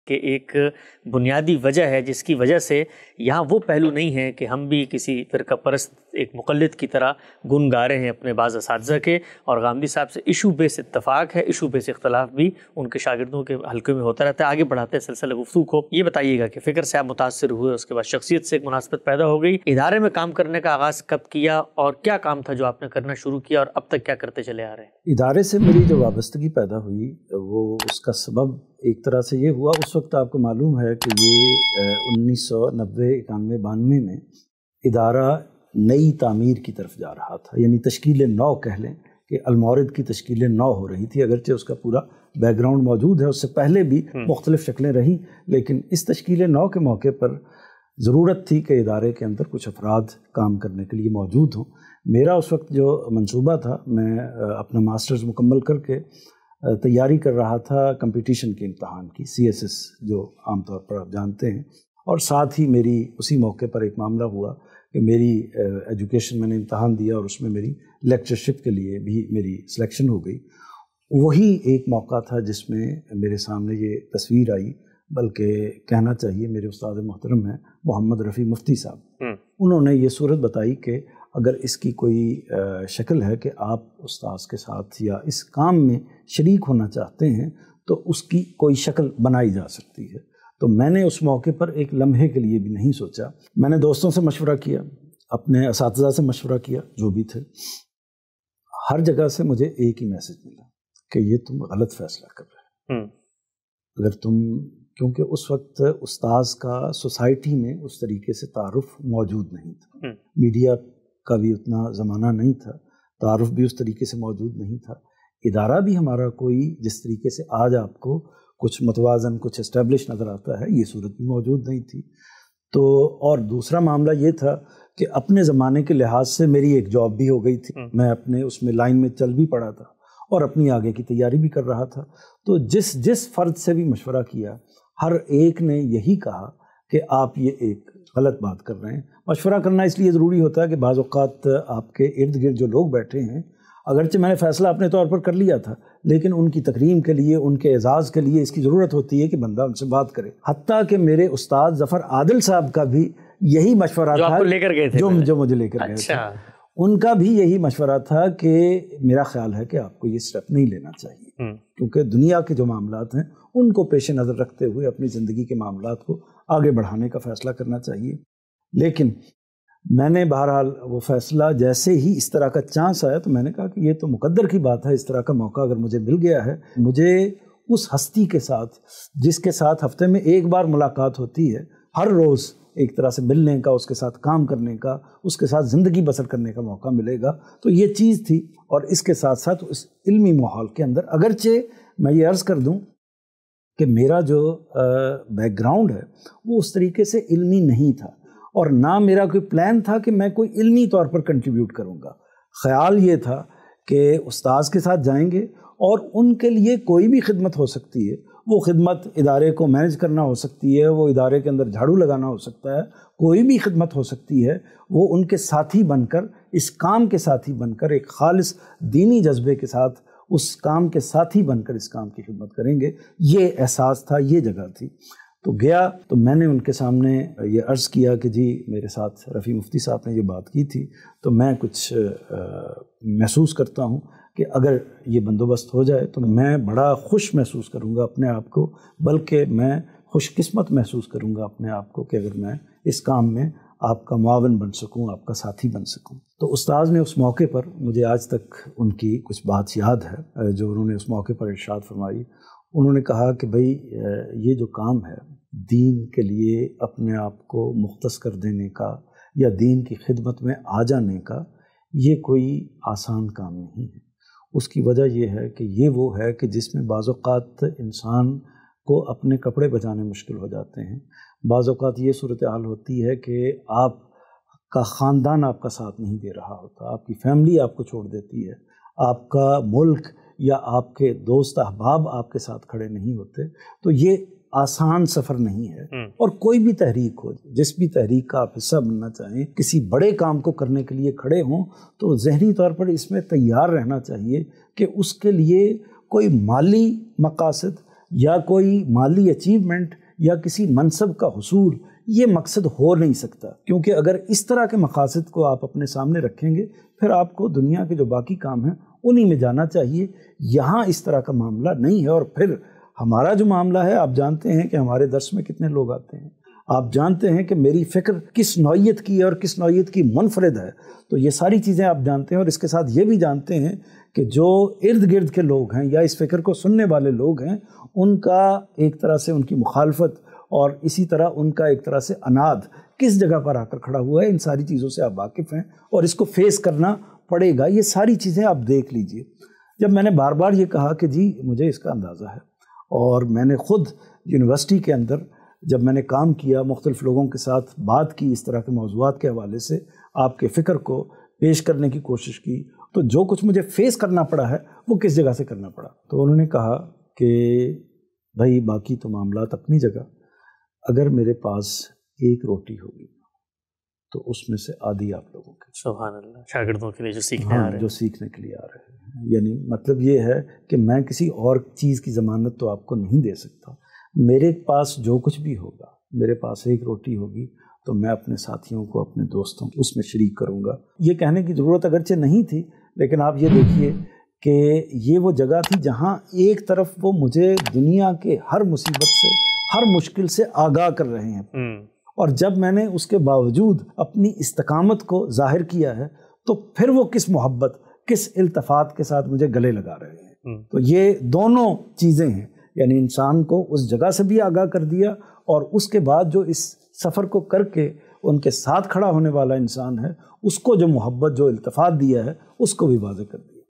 کہ ایک بنیادی وجہ ہے جس کی وجہ سے یہاں وہ پہلو نہیں ہے کہ ہم بھی کسی فرقہ پرست ایک مقلد کی طرح گن گا رہے ہیں اپنے بعض اساتذہ کے، اور غامدی صاحب سے ایشو بیس اتفاق ہے، ایشو بیس اختلاف بھی ان کے شاگردوں کے حلقے میں ہوتا رہتا ہے۔ آگے بڑھاتے ہیں سلسلہ گفتگو کو، یہ بتائیے گا کہ فکر سے آپ متاثر ہوئے، اس کے بعد شخصیت سے ایک مناسبت پیدا ہو گئی، ادارے میں کام کرنے کا آغاز کب کیا اور کیا کام تھا جو آپ نے کرنا شروع کیا اور اب تک کیا کرتے چلے آ رہے ہیں؟ ادارے سے میری جو وابستگی پیدا ہوئی وہ اس کا سبب ایک طرح سے یہ ہوا، اس وقت آپ کو معلوم ہے کہ یہ 1990 91 92 میں ادارہ نئی تعمیر کی طرف جا رہا تھا، یعنی تشکیل نو کہہ لیں کہ المورد کی تشکیل نو ہو رہی تھی، اگرچہ اس کا پورا بیک گراؤنڈ موجود ہے، اس سے پہلے بھی مختلف شکلیں رہیں، لیکن اس تشکیل نو کے موقع پر ضرورت تھی کہ ادارے کے اندر کچھ افراد کام کرنے کے لیے موجود ہوں۔ میرا اس وقت جو منصوبہ تھا، میں اپنا ماسٹرز مکمل کر کے تیاری کر رہا تھا کمپٹیشن کے امتحان کی، CSS جو عام طور پر آپ جانتے ہیں، اور ساتھ ہی میری اسی موقع پر ایک معاملہ ہوا کہ میری ایجوکیشن میں نے امتحان دیا اور اس میں میری لیکچرشپ کے لیے بھی میری سلیکشن ہو گئی۔ وہی ایک موقع تھا جس میں میرے سامنے یہ تصویر آئی، بلکہ کہنا چاہیے میرے استاد محترم ہیں محمد رفیع مفتی صاحب، انہوں نے یہ صورت بتائی کہ اگر اس کی کوئی شکل ہے کہ آپ استاذ کے ساتھ یا اس کام میں شریک ہونا چاہتے ہیں تو اس کی کوئی شکل بنائی جا سکتی ہے۔ تو میں نے اس موقع پر ایک لمحے کے لیے بھی نہیں سوچا، میں نے دوستوں سے مشورہ کیا، اپنے اساتذہ سے مشورہ کیا جو بھی تھے، ہر جگہ سے مجھے ایک ہی میسج ملا کہ یہ تم غلط فیصلہ کر رہے ہیں۔ اگر تم، کیونکہ اس وقت استاذ کا سوسائٹی میں اس طریقے سے تعارف موجود نہیں تھا، میڈیا کا بھی اتنا زمانہ نہیں تھا، تعارف بھی اس طریقے سے موجود نہیں تھا، ادارہ بھی ہمارا کوئی جس طریقے سے آج آپ کو کچھ متوازن، کچھ اسٹیبلش نظر آتا ہے، یہ صورت بھی موجود نہیں تھی۔ تو اور دوسرا معاملہ یہ تھا کہ اپنے زمانے کے لحاظ سے میری ایک جاب بھی ہو گئی تھی، میں اپنے اس میں لائن میں چل بھی پڑا تھا اور اپنی آگے کی تیاری بھی کر رہا تھا۔ تو جس فرد سے بھی مشورہ کیا، ہر ایک نے یہی کہا کہ آپ یہ ایک غلط بات کر رہے ہیں۔ مشورہ کرنا اس لیے ضروری ہوتا ہے کہ بعض اوقات آپ کے ارد گرد جو لوگ بیٹھے ہیں، اگرچہ میں نے فیصلہ اپنے طور پر کر لیا تھا، لیکن ان کی تکریم کے لیے، ان کے اعزاز کے لیے اس کی ضرورت ہوتی ہے کہ بندہ ان سے بات کرے۔ حتیٰ کہ میرے استاد ظفر عادل صاحب کا بھی یہی مشورہ تھا، لے کر گئے تھے جو مجھے لے کر گئے تھے، ان کا بھی یہی مشورہ تھا کہ میرا خیال ہے کہ آپ کو یہ سٹیپ نہیں لینا چاہیے، کیونکہ دنیا کے جو معاملات ہیں ان کو پیش نظر رکھتے ہوئے اپنی زندگی کے معاملات کو آگے بڑھانے کا فیصلہ کرنا چاہیے۔ لیکن میں نے بہرحال وہ فیصلہ، جیسے ہی اس طرح کا چانس آیا تو میں نے کہا کہ یہ تو مقدر کی بات ہے، اس طرح کا موقع اگر مجھے مل گیا ہے، مجھے اس ہستی کے ساتھ جس کے ساتھ ہفتے میں ایک بار ملاقات ہوتی ہے، ہر روز ایک طرح سے ملنے کا، اس کے ساتھ کام کرنے کا، اس کے ساتھ زندگی بسر کرنے کا موقع ملے گا، تو یہ چیز تھی۔ اور اس کے ساتھ ساتھ اس علمی ماحول کے اندر، اگرچہ میں یہ عرض کر دوں کہ میرا جو بیک گراؤنڈ ہے وہ اس طریقے سے علمی نہیں تھا، اور نہ میرا کوئی پلان تھا کہ میں کوئی علمی طور پر کنٹریبیوٹ کروں گا۔ خیال یہ تھا کہ استاذ کے ساتھ جائیں گے اور ان کے لیے کوئی بھی خدمت ہو سکتی ہے، وہ خدمت ادارے کو مینج کرنا ہو سکتی ہے، وہ ادارے کے اندر جھاڑو لگانا ہو سکتا ہے، کوئی بھی خدمت ہو سکتی ہے، وہ ان کے ساتھی بن کر، اس کام کے ساتھی بن کر، ایک خالص دینی جذبے کے ساتھ اس کام کے ساتھی بن کر اس کام کی خدمت کریں گے۔ یہ احساس تھا، یہ جگہ تھی۔ تو گیا تو میں نے ان کے سامنے یہ عرض کیا کہ جی میرے ساتھ رفیع مفتی صاحب نے یہ بات کی تھی، تو میں کچھ محسوس کرتا ہوں کہ اگر یہ بندوبست ہو جائے تو میں بڑا خوش محسوس کروں گا اپنے آپ کو، بلکہ میں خوش قسمت محسوس کروں گا اپنے آپ کو کہ اگر میں اس کام میں آپ کا معاون بن سکوں، آپ کا ساتھی بن سکوں۔ تو استاذ نے اس موقع پر، مجھے آج تک ان کی کچھ بات یاد ہے جو انہوں نے اس موقع پر ارشاد فرمائی۔ انہوں نے کہا کہ بھئی یہ جو کام ہے دین کے لیے اپنے آپ کو مختص کر دینے کا یا دین کی خدمت میں آ جانے کا، یہ کوئی آسان کام نہیں ہے۔ اس کی وجہ یہ ہے کہ یہ وہ ہے کہ جس میں بعض اوقات انسان کو اپنے کپڑے بچانے مشکل ہو جاتے ہیں، بعض اوقات یہ صورتحال ہوتی ہے کہ آپ کا خاندان آپ کا ساتھ نہیں دے رہا ہوتا، آپ کی فیملی آپ کو چھوڑ دیتی ہے، آپ کا ملک یا آپ کے دوست احباب آپ کے ساتھ کھڑے نہیں ہوتے، تو یہ آسان سفر نہیں ہے۔ اور کوئی بھی تحریک ہو، جس بھی تحریک کا آپ حصہ بننا چاہیں، کسی بڑے کام کو کرنے کے لیے کھڑے ہوں، تو ذہنی طور پر اس میں تیار رہنا چاہیے کہ اس کے لیے کوئی مالی مقاصد یا کوئی مالی اچیومنٹ یا کسی منصب کا حصول یہ مقصد ہو نہیں سکتا، کیونکہ اگر اس طرح کے مقاصد کو آپ اپنے سامنے رکھیں گے پھر آپ کو دنیا کے جو باقی کام ہیں انہی میں جانا چاہیے. یہاں اس طرح کا معاملہ نہیں ہے. اور پھر ہمارا جو معاملہ ہے، آپ جانتے ہیں کہ ہمارے درس میں کتنے لوگ آتے ہیں، آپ جانتے ہیں کہ میری فکر کس نوعیت کی ہے اور کس نوعیت کی منفرد ہے. تو یہ ساری چیزیں آپ جانتے ہیں، اور اس کے ساتھ یہ بھی جانتے ہیں کہ جو ارد گرد کے لوگ ہیں یا اس فکر کو سننے والے لوگ ہیں ان کا ایک طرح سے ان کی مخالفت اور اسی طرح ان کا ایک طرح سے اناد کس جگہ پر آ کر کھڑا ہوا ہے، ان ساری چیزوں سے آپ واقف ہیں اور اس کو فیس کرنا پڑے گا. یہ ساری چیزیں آپ دیکھ لیجئے. جب میں نے بار بار یہ کہا کہ جی مجھے اس کا اندازہ ہے، اور میں نے خود یونیورسٹی کے اندر جب میں نے کام کیا، مختلف لوگوں کے ساتھ بات کی اس طرح کے موضوعات کے حوالے سے، آپ کے فکر کو پیش کرنے کی کوشش کی، تو جو کچھ مجھے فیس کرنا پڑا ہے وہ کس جگہ سے کرنا پڑا. تو انہوں نے کہا کہ بھائی باقی تو معاملات اپنی جگہ، اگر میرے پاس ایک روٹی ہوگی تو اس میں سے آدھی آپ لوگوں کے. سبحان اللہ. شاگردوں کے لیے جو سیکھنے آ رہے ہیں، جو سیکھنے کے لیے آ رہے ہیں. یعنی مطلب یہ ہے کہ میں کسی اور چیز کی ضمانت تو آپ کو نہیں دے سکتا. میرے پاس جو کچھ بھی ہوگا، میرے پاس ایک روٹی ہوگی تو میں اپنے ساتھیوں کو، اپنے دوستوں کو اس میں شریک کروں گا. یہ کہنے کی ضرورت اگرچہ نہیں تھی، لیکن آپ یہ دیکھیے کہ یہ وہ جگہ تھی جہاں ایک طرف وہ مجھے دنیا کے ہر مصیبت سے، ہر مشکل سے آگاہ کر رہے ہیں، اور جب میں نے اس کے باوجود اپنی استقامت کو ظاہر کیا ہے تو پھر وہ کس محبت، کس التفات کے ساتھ مجھے گلے لگا رہے ہیں. تو یہ دونوں چیزیں ہیں، یعنی انسان کو اس جگہ سے بھی آگاہ کر دیا، اور اس کے بعد جو اس سفر کو کر کے ان کے ساتھ کھڑا ہونے والا انسان ہے اس کو جو محبت، جو التفات دیا ہے اس کو بھی واضح کر دیا.